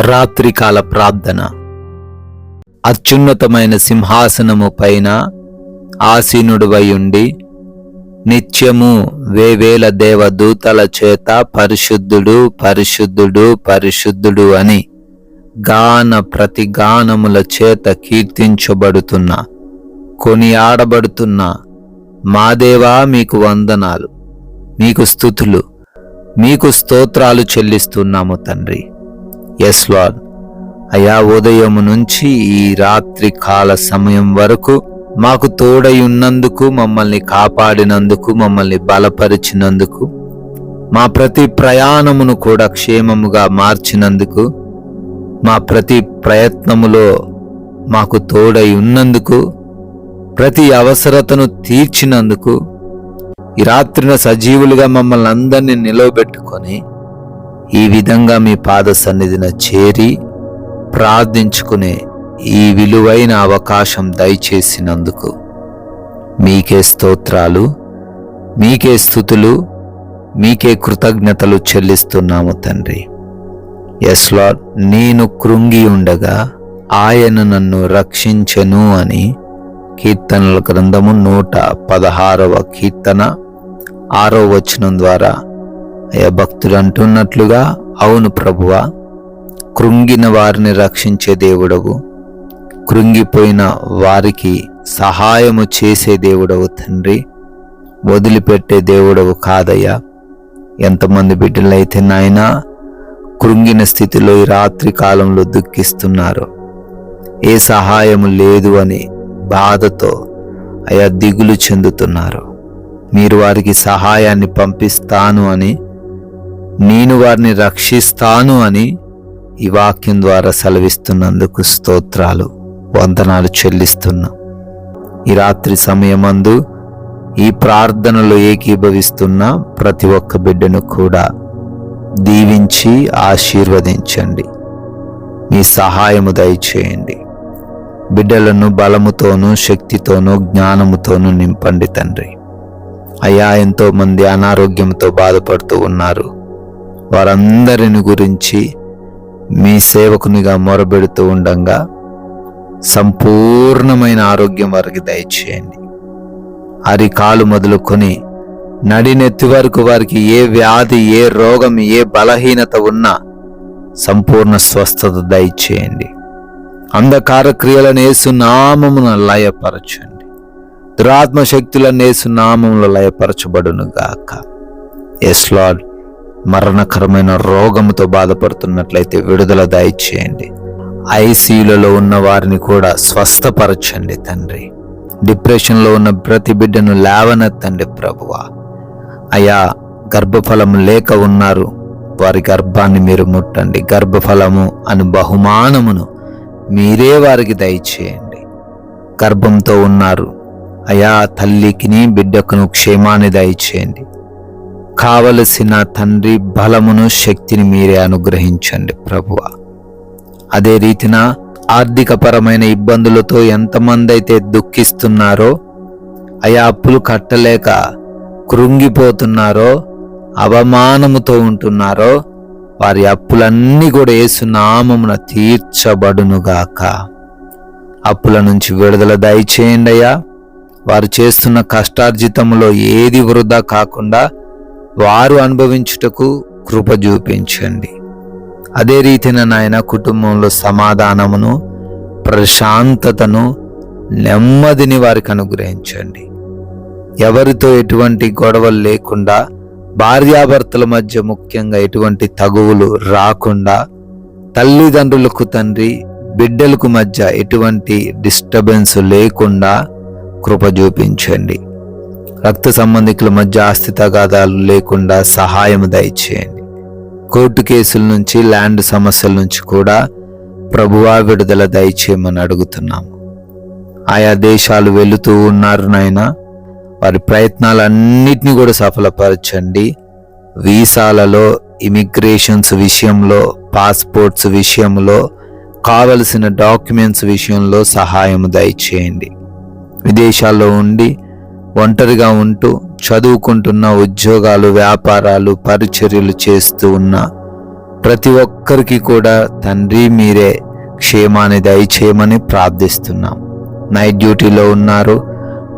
రాత్రికాల ప్రార్థన. అత్యున్నతమైన సింహాసనము పైన ఆసీనుడివై ఉండి నిత్యము వేవేల దేవదూతల చేత పరిశుద్ధుడు పరిశుద్ధుడు పరిశుద్ధుడు అని గాన ప్రతిగానముల చేత కీర్తించబడుతున్న కొనియాడబడుతున్న మా దేవా, మీకు వందనాలు, మీకు స్తుతులు, మీకు స్తోత్రాలు చెల్లిస్తున్నాము తండ్రి. Yes lord. అయా, ఉదయం నుంచి ఈ రాత్రి కాల సమయం వరకు మాకు తోడై ఉన్నందుకు, మమ్మల్ని కాపాడినందుకు, మమ్మల్ని బలపరిచినందుకు, మా ప్రతి ప్రయాణమును కూడా క్షేమముగా మార్చినందుకు, మా ప్రతి ప్రయత్నములో మాకు తోడై ఉన్నందుకు, ప్రతి అవసరతను తీర్చినందుకు, ఈ రాత్రిన సజీవులుగా మమ్మల్ని అందరినీ నిలవబెట్టుకొని ఈ విధంగా మీ పాద సన్నిధిన చేరి ప్రార్థించుకునే ఈ విలువైన అవకాశం దయచేసినందుకు మీకే స్తోత్రాలు, మీకే స్తుతులు, మీకే కృతజ్ఞతలు చెల్లిస్తున్నాము తండ్రి. Yes lord. నేను కృంగి ఉండగా ఆయన నన్ను రక్షించెను అని కీర్తనల గ్రంథము 116వ కీర్తన 6వ వచనం ద్వారా అయ్యా భక్తులు అంటున్నట్లుగా, అవును ప్రభువా, కృంగిన వారిని రక్షించే దేవుడవు, కృంగిపోయిన వారికి సహాయము చేసే దేవుడవు తండ్రి, వదిలిపెట్టే దేవుడవు కాదయ్యా. ఎంతమంది బిడ్డలైతే నాయనా కృంగిన స్థితిలో ఈ రాత్రి కాలంలో దుఃఖిస్తున్నారు, ఏ సహాయము లేదు అని బాధతో అయా దిగులు చెందుతున్నారు. మీరు వారికి సహాయాన్ని పంపిస్తాను అని, నేను వారిని రక్షిస్తాను అని ఈ వాక్యం ద్వారా సెలవిస్తున్నందుకు స్తోత్రాలు, వందనాలు చెల్లిస్తున్నా. ఈ రాత్రి సమయమందు ఈ ప్రార్థనలో ఏకీభవిస్తున్న ప్రతి ఒక్క బిడ్డను కూడా దీవించి ఆశీర్వదించండి. మీ సహాయము దయచేయండి. బిడ్డలను బలముతోనూ శక్తితోనూ జ్ఞానముతోనూ నింపండి తండ్రి. అయ్యా, ఎంతో మంది అనారోగ్యంతో బాధపడుతూ ఉన్నారు. వారందరిని గురించి మీ సేవకునిగా మొరబెడుతూ ఉండగా సంపూర్ణమైన ఆరోగ్యం వారికి దయచేయండి. అరికాలు మొదలుకొని నడినెత్తి వరకు వారికి ఏ వ్యాధి, ఏ రోగం, ఏ బలహీనత ఉన్నా సంపూర్ణ స్వస్థత దయచేయండి. అంధకార క్రియలను యేసు నామమున లయపరచండి. దురాత్మ శక్తులను యేసు నామములో లయపరచబడును గాక. Yes lord. మరణకరమైన రోగముతో బాధపడుతున్నట్లయితే విడుదల దయచేయండి. ఐసీయూలలో ఉన్న వారిని కూడా స్వస్థపరచండి తండ్రి. డిప్రెషన్లో ఉన్న ప్రతి బిడ్డను లేవనెత్తండి ప్రభువా. అయా, గర్భఫలము లేక ఉన్నారు, వారి గర్భాన్ని మీరు ముట్టండి. గర్భఫలము అని బహుమానమును మీరే వారికి దయచేయండి. గర్భంతో ఉన్నారు, అయా తల్లికిని బిడ్డకును క్షేమాన్ని దయచేయండి. కావలసిన తండ్రి బలమును శక్తిని మీరే అనుగ్రహించండి ప్రభువా. అదే రీతిన ఆర్థికపరమైన ఇబ్బందులతో ఎంతమంది అయితే దుఃఖిస్తున్నారో, అయా అప్పులు కట్టలేక కృంగిపోతున్నారో, అవమానముతో ఉంటున్నారో, వారి అప్పులన్నీ కూడా యేసు నామమున తీర్చబడునుగాక. అప్పుల నుంచి విడుదల దయచేయండి అయ్యా. వారు చేస్తున్న కష్టార్జితములో ఏది వృధా కాకుండా వారు అనుభవించుటకు కృప చూపించండి. అదే రీతిన నాయన కుటుంబంలో సమాధానమును, ప్రశాంతతను, నెమ్మదిని వారికి అనుగ్రహించండి. ఎవరితో ఎటువంటి గొడవలు లేకుండా, భార్యాభర్తల మధ్య ముఖ్యంగా ఎటువంటి తగువులు రాకుండా, తల్లిదండ్రులకు తండ్రి బిడ్డలకు మధ్య ఎటువంటి డిస్టర్బెన్స్ లేకుండా కృప చూపించండి. రక్త సంబంధికుల మధ్య ఆస్తి తగాదాలు లేకుండా సహాయం దయచేయండి. కోర్టు కేసుల నుంచి, ల్యాండ్ సమస్యల నుంచి కూడా ప్రభువా విడుదల దయచేయమని అడుగుతున్నాము. ఆయా దేశాలు వెళుతూ ఉన్నారు నాయన, వారి ప్రయత్నాలన్నిటినీ కూడా సఫలపరచండి. వీసాలలో, ఇమిగ్రేషన్స్ విషయంలో, పాస్పోర్ట్స్ విషయంలో, కావలసిన డాక్యుమెంట్స్ విషయంలో సహాయం దయచేయండి. విదేశాల్లో ఉండి ఒంటరిగా ఉంటూ చదువుకుంటున్న, ఉద్యోగాలు, వ్యాపారాలు, పరిచర్యలు చేస్తూ ఉన్న ప్రతి ఒక్కరికి కూడా తండ్రి మీరే క్షేమాన్ని దయచేయమని ప్రార్థిస్తున్నాం. నైట్ డ్యూటీలో ఉన్నారు,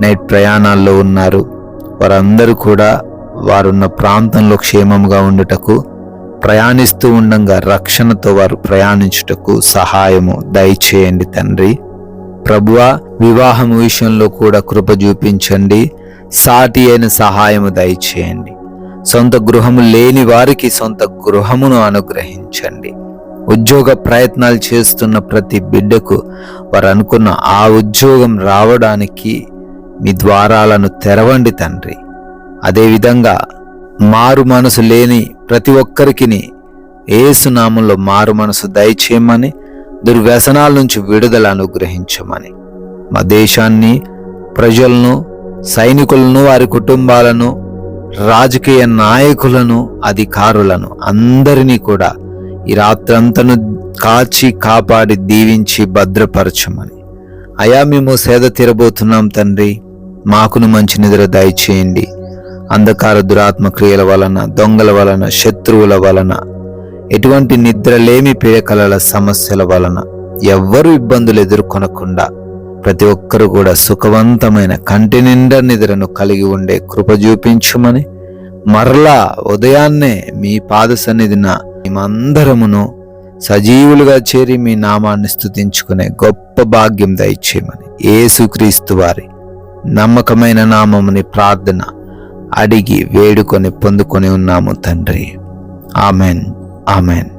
నైట్ ప్రయాణాల్లో ఉన్నారు, వారందరూ కూడా వారున్న ప్రాంతంలో క్షేమంగా ఉండుటకు, ప్రయాణిస్తూ ఉండంగా రక్షణతో వారు ప్రయాణించుటకు సహాయము దయచేయండి తండ్రి. ప్రభువా, వివాహం విషయంలో కూడా కృప చూపించండి, సాటి అయిన సహాయము దయచేయండి. సొంత గృహము లేని వారికి సొంత గృహమును అనుగ్రహించండి. ఉద్యోగ ప్రయత్నాలు చేస్తున్న ప్రతి బిడ్డకు వారు అనుకున్న ఆ ఉద్యోగం రావడానికి మీ ద్వారాలను తెరవండి తండ్రి. అదేవిధంగా మారు మనసు లేని ప్రతి ఒక్కరికి యేసు నామములో మారు మనసు దయచేయమని, దుర్వ్యసనాల నుంచి విడుదల అనుగ్రహించమని, మా దేశాన్ని, ప్రజలను, సైనికులను, వారి కుటుంబాలను, రాజకీయ నాయకులను, అధికారులను అందరినీ కూడా ఈ రాత్రంతను కాచి కాపాడి దీవించి భద్రపరచమని. అయా, మేము సేద తీరబోతున్నాం తండ్రి, మాకును మంచి నిద్ర దయచేయండి. అంధకార దురాత్మ క్రియల వలన, దొంగల వలన, శత్రువుల వలన, ఎటువంటి నిద్రలేమి పీడకలల సమస్యల వలన ఎవ్వరూ ఇబ్బందులు ఎదుర్కొనకుండా ప్రతి ఒక్కరు కూడా సుఖవంతమైన కంటి నిండా నిద్రను కలిగి ఉండే కృప చూపించమని, మరలా ఉదయాన్నే మీ పాద సన్నిధిన మేమందరమును సజీవులుగా చేరి మీ నామాన్ని స్తుతించుకునే గొప్ప భాగ్యం దయచేయమని యేసుక్రీస్తు వారి నమ్మకమైన నామముని ప్రార్థన అడిగి వేడుకొని పొందుకొని ఉన్నాము తండ్రి. Amen, amen.